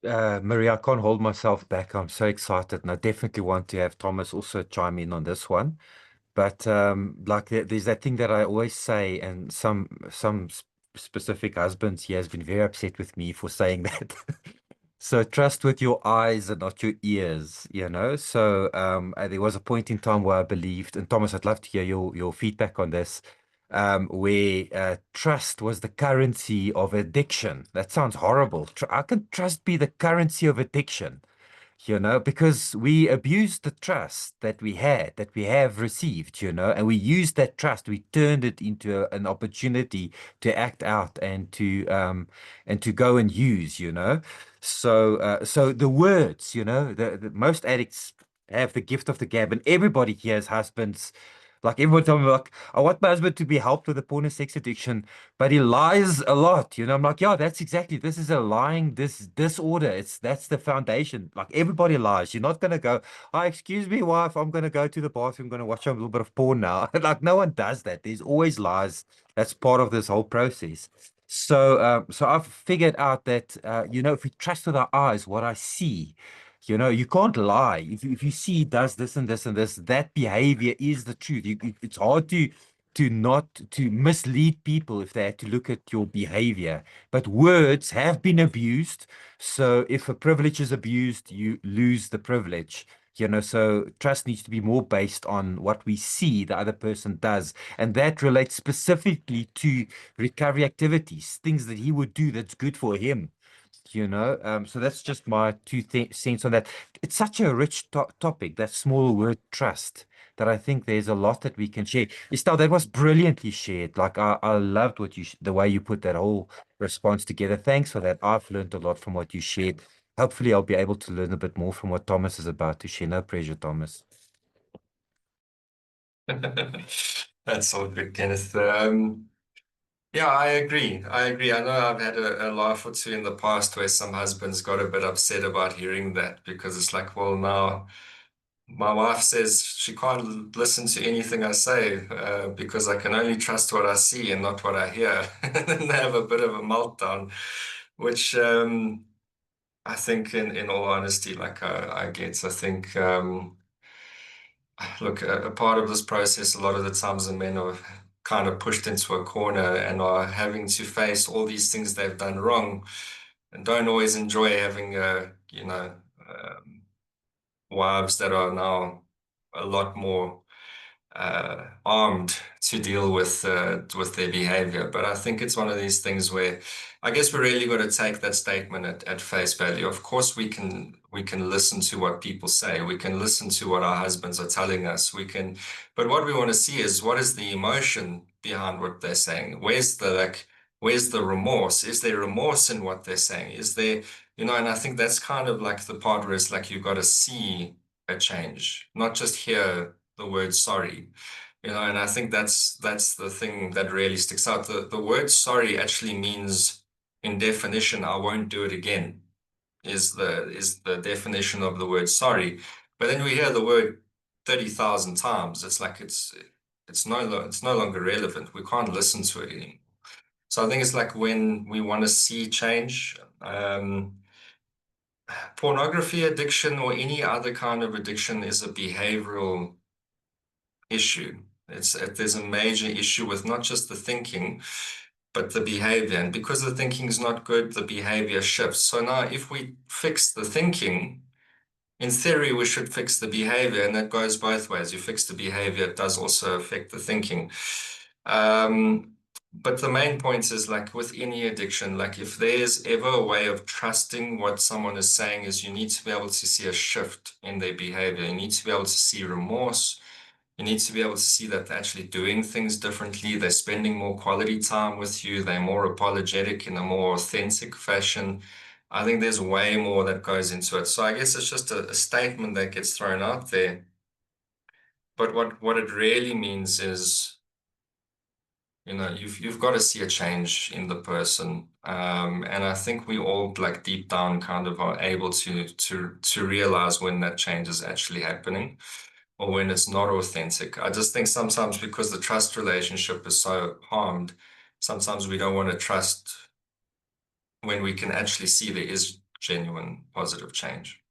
Maria, I can't hold myself back. I'm so excited, and I definitely want to have Thomas also chime in on this one. But like there's that thing that I always say, and some specific husbands, he has been very upset with me for saying that. So trust with your eyes and not your ears, you know. So there was a point in time where I believed, and Thomas, I'd love to hear your feedback on this, where trust was the currency of addiction. That sounds horrible. How can trust be the currency of addiction? You know, because we abused the trust that we had, that we have received, you know, and we used that trust, we turned it into an opportunity to act out and to go and use, you know. So the words, you know, the most addicts have the gift of the gab, and everybody here has husbands. Like everyone tell me, like, I want my husband to be helped with the porn and sex addiction, but he lies a lot. You know, I'm like, yeah, that's exactly. This is a lying disorder. That's the foundation. Like everybody lies. You're not gonna go, oh, excuse me, wife, I'm gonna go to the bathroom, gonna watch a little bit of porn now. Like no one does that. There's always lies. That's part of this whole process. So I've figured out that you know, if we trust with our eyes what I see. You know, you can't lie. If you see he does this and this and this, that behavior is the truth. It's hard to not to mislead people if they had to look at your behavior. But words have been abused. So if a privilege is abused, you lose the privilege. You know, so trust needs to be more based on what we see the other person does. And that relates specifically to recovery activities, things that he would do that's good for him. You know, so that's just my two th cents on that. It's such a rich topic, that small word trust, that I think there's a lot that we can share. Estelle, that was brilliantly shared. Like I loved what the way you put that whole response together. Thanks for that. I've learned a lot from what you shared. Hopefully, I'll be able to learn a bit more from what Thomas is about to share. No pressure, Thomas. That's all good, Kenneth. Yeah, I agree. I agree. I know I've had a laugh or two in the past where some husbands got a bit upset about hearing that because it's like, well, now my wife says she can't listen to anything I say because I can only trust what I see and not what I hear. And then they have a bit of a meltdown, which I think, in all honesty, like I get. I think. Look, a part of this process, a lot of the times the men are kind of pushed into a corner and are having to face all these things they've done wrong and don't always enjoy having, wives that are now a lot more armed to deal with their behavior. But I think it's one of these things where I guess we really got to take that statement at face value. Of course, we can listen to what people say. We can listen to what our husbands are telling us. But what we want to see is what is the emotion behind what they're saying? Where's the remorse? Is there remorse in what they're saying? Is there, and I think that's kind of like the part where it's like you've got to see a change, not just hear the word sorry. And I think that's the thing that really sticks out. The word sorry actually means, in definition, I won't do it again, is the definition of the word sorry. But then we hear the word 30,000 times. It's like it's no longer relevant. We can't listen to it anymore. So I think it's like when we want to see change, pornography addiction or any other kind of addiction is a behavioral issue. There's a major issue with not just the thinking, but the behavior. And because the thinking is not good, the behavior shifts. So now, if we fix the thinking, in theory, we should fix the behavior, and that goes both ways. You fix the behavior, it does also affect the thinking. Um, but the main point is, like with any addiction, like if there's ever a way of trusting what someone is saying, is you need to be able to see a shift in their behavior. You need to be able to see remorse. You need to be able to see that they're actually doing things differently. They're spending more quality time with you. They're more apologetic in a more authentic fashion. I think there's way more that goes into it. So I guess it's just a statement that gets thrown out there. But what it really means is, you've got to see a change in the person. And I think we all, like, deep down kind of are able to realize when that change is actually happening or when it's not authentic. I just think sometimes because the trust relationship is so harmed, sometimes we don't want to trust when we can actually see there is genuine positive change.